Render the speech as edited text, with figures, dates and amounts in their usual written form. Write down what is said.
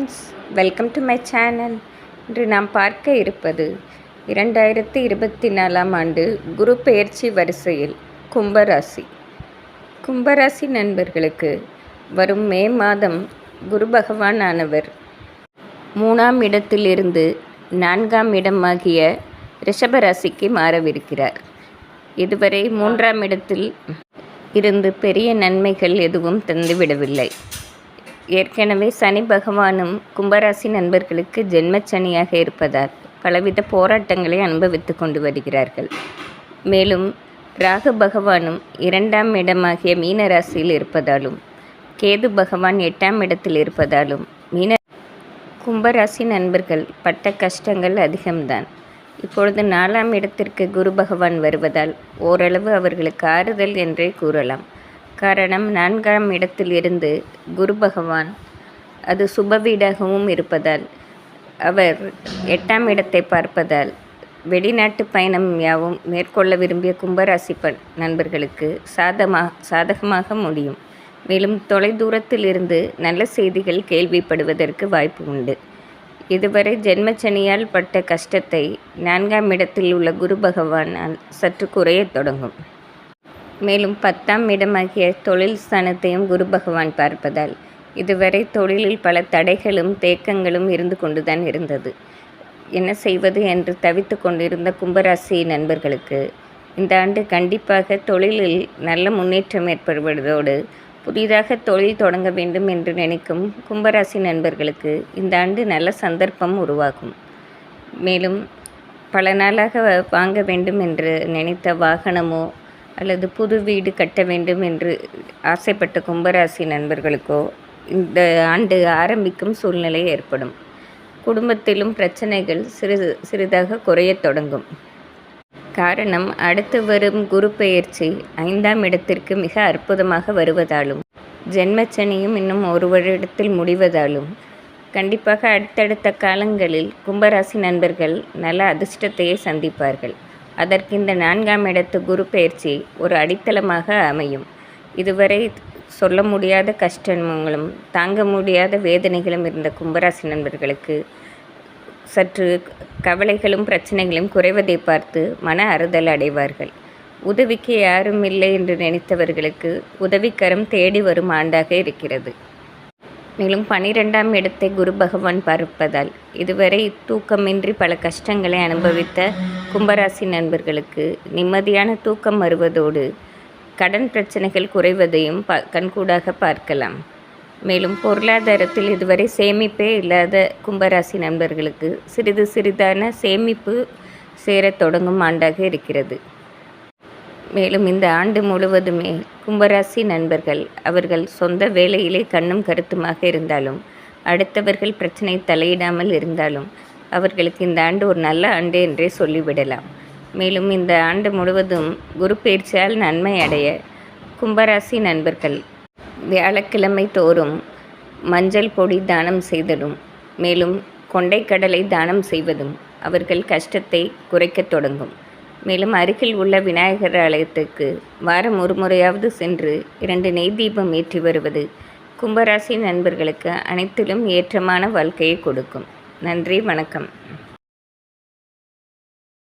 Friends, welcome to my channel. இன்று நாம் பார்க்க இருப்பது 2024ஆம் ஆண்டு குரு பெயர்ச்சி வரிசையில் கும்பராசி. கும்பராசி நண்பர்களுக்கு வரும் மே மாதம் குரு பகவான் ஆனவர் 3ஆம் இடத்திலிருந்து 4ஆம் இடமாகிய ரிஷபராசிக்கு மாறவிருக்கிறார். இதுவரை 3ஆம் இடத்தில் இருந்து பெரிய நன்மைகள் எதுவும் தந்துவிடவில்லை. ஏற்கனவே சனி பகவானும் கும்பராசி நண்பர்களுக்கு ஜென்மச்சனியாக இருப்பதால் பலவித போராட்டங்களை அனுபவித்து கொண்டு வருகிறார்கள். மேலும் ராகு பகவானும் 2ஆம் இடமாகிய மீன ராசியில் இருப்பதாலும் கேது பகவான் 8ஆம் இடத்தில் இருப்பதாலும் கும்பராசி நண்பர்கள் பட்ட கஷ்டங்கள் அதிகம்தான். இப்பொழுது 4ஆம் இடத்திற்கு குரு பகவான் வருவதால் ஓரளவு அவர்களுக்கு ஆறுதல் என்றே கூறலாம். காரணம், 4ஆம் இடத்தில் இருந்து குரு பகவான் அது சுப வீடாகவும் இருப்பதால் அவர் 8ஆம் இடத்தை பார்ப்பதால் வெளிநாட்டு பயணம் யாவும் மேற்கொள்ள விரும்பிய கும்பராசி நண்பர்களுக்கு சாதகமாக முடியும். மேலும் தொலைதூரத்தில் இருந்து நல்ல செய்திகள் கேள்விப்படுவதற்கு வாய்ப்பு உண்டு. இதுவரை ஜென்மச்சனியால் பட்ட கஷ்டத்தை 4ஆம் இடத்தில் உள்ள குரு பகவானால் சற்று குறையத் தொடங்கும். மேலும் 10ஆம் இடமாகிய தொழில் ஸ்தானத்தையும் குரு பகவான் பார்ப்பதால் இதுவரை தொழிலில் பல தடைகளும் தேக்கங்களும் இருந்து கொண்டுதான் இருந்தது. என்ன செய்வது என்று தவித்து கொண்டிருந்த கும்பராசி நண்பர்களுக்கு இந்த ஆண்டு கண்டிப்பாக தொழிலில் நல்ல முன்னேற்றம் ஏற்படுவதோடு புதிதாக தொழில் தொடங்க வேண்டும் என்று நினைக்கும் கும்பராசி நண்பர்களுக்கு இந்த ஆண்டு நல்ல சந்தர்ப்பம் உருவாகும். மேலும் பல நாளாக வாங்க வேண்டும் என்று நினைத்த வாகனமோ அல்லது புது வீடு கட்ட வேண்டும் என்று ஆசைப்பட்ட கும்பராசி நண்பர்களுக்கோ இந்த ஆண்டு ஆரம்பிக்கும் சூழ்நிலை ஏற்படும். குடும்பத்திலும் பிரச்சனைகள் சிறிதாக குறையத் தொடங்கும். காரணம், அடுத்து வரும் குரு பெயர்ச்சி 5ஆம் இடத்திற்கு மிக அற்புதமாக வருவதாலும் ஜென்மச்சனியும் இன்னும் ஒரு வருடத்தில் முடிவதாலும் கண்டிப்பாக அடுத்தடுத்த காலங்களில் கும்பராசி நண்பர்கள் நல்ல அதிர்ஷ்டத்தையே சந்திப்பார்கள். அதற்கு இந்த 4ஆம் இடத்து குரு பெயர்ச்சி ஒரு அடித்தளமாக அமையும். இதுவரை சொல்ல முடியாத கஷ்டங்களும் தாங்க முடியாத வேதனைகளும் இருந்த கும்பராசி நண்பர்களுக்கு சற்று கவலைகளும் பிரச்சனைகளும் குறைவதை பார்த்து மன ஆறுதல் அடைவார்கள். உதவிக்கு யாரும் இல்லை என்று நினைத்தவர்களுக்கு உதவிக்கரம் தேடி வரும் ஆண்டாக இருக்கிறது. மேலும் 12ஆம் இடத்தை குரு பகவான் பார்ப்பதால் இதுவரை தூக்கமின்றி பல கஷ்டங்களை அனுபவித்த கும்பராசி நண்பர்களுக்கு நிம்மதியான தூக்கம் வருவதோடு கடன் பிரச்சனைகள் குறைவதையும் கண்கூடாக பார்க்கலாம். மேலும் பொருளாதாரத்தில் இதுவரை சேமிப்பே இல்லாத கும்பராசி நண்பர்களுக்கு சிறிதான சேமிப்பு சேரத் தொடங்கும் ஆண்டாக இருக்கிறது. மேலும் இந்த ஆண்டு முழுவதுமே கும்பராசி நண்பர்கள் அவர்கள் சொந்த வேலையிலே கண்ணும் கருத்துமாக இருந்தாலும் அடுத்தவர்கள் பிரச்சனை தலையிடாமல் இருந்தாலும் அவர்களுக்கு இந்த ஆண்டு ஒரு நல்ல ஆண்டு என்றே சொல்லிவிடலாம். மேலும் இந்த ஆண்டு முழுவதும் குரு பெயர்ச்சியால் நன்மை அடைய கும்பராசி நண்பர்கள் வியாழக்கிழமை தோறும் மஞ்சள் பொடி தானம் செய்ததும் மேலும் கொண்டைக்கடலை தானம் செய்வதும் அவர்கள் கஷ்டத்தை குறைக்கத் தொடங்கும். மேலும் அருகில் உள்ள விநாயகர் ஆலயத்துக்கு வாரம் ஒரு முறையாவது சென்று 2 நெய் தீபம் ஏற்றி வருவது கும்பராசி நண்பர்களுக்கு அனைத்திலும் ஏற்றமான வாழ்க்கையை கொடுக்கும். நன்றி, வணக்கம்.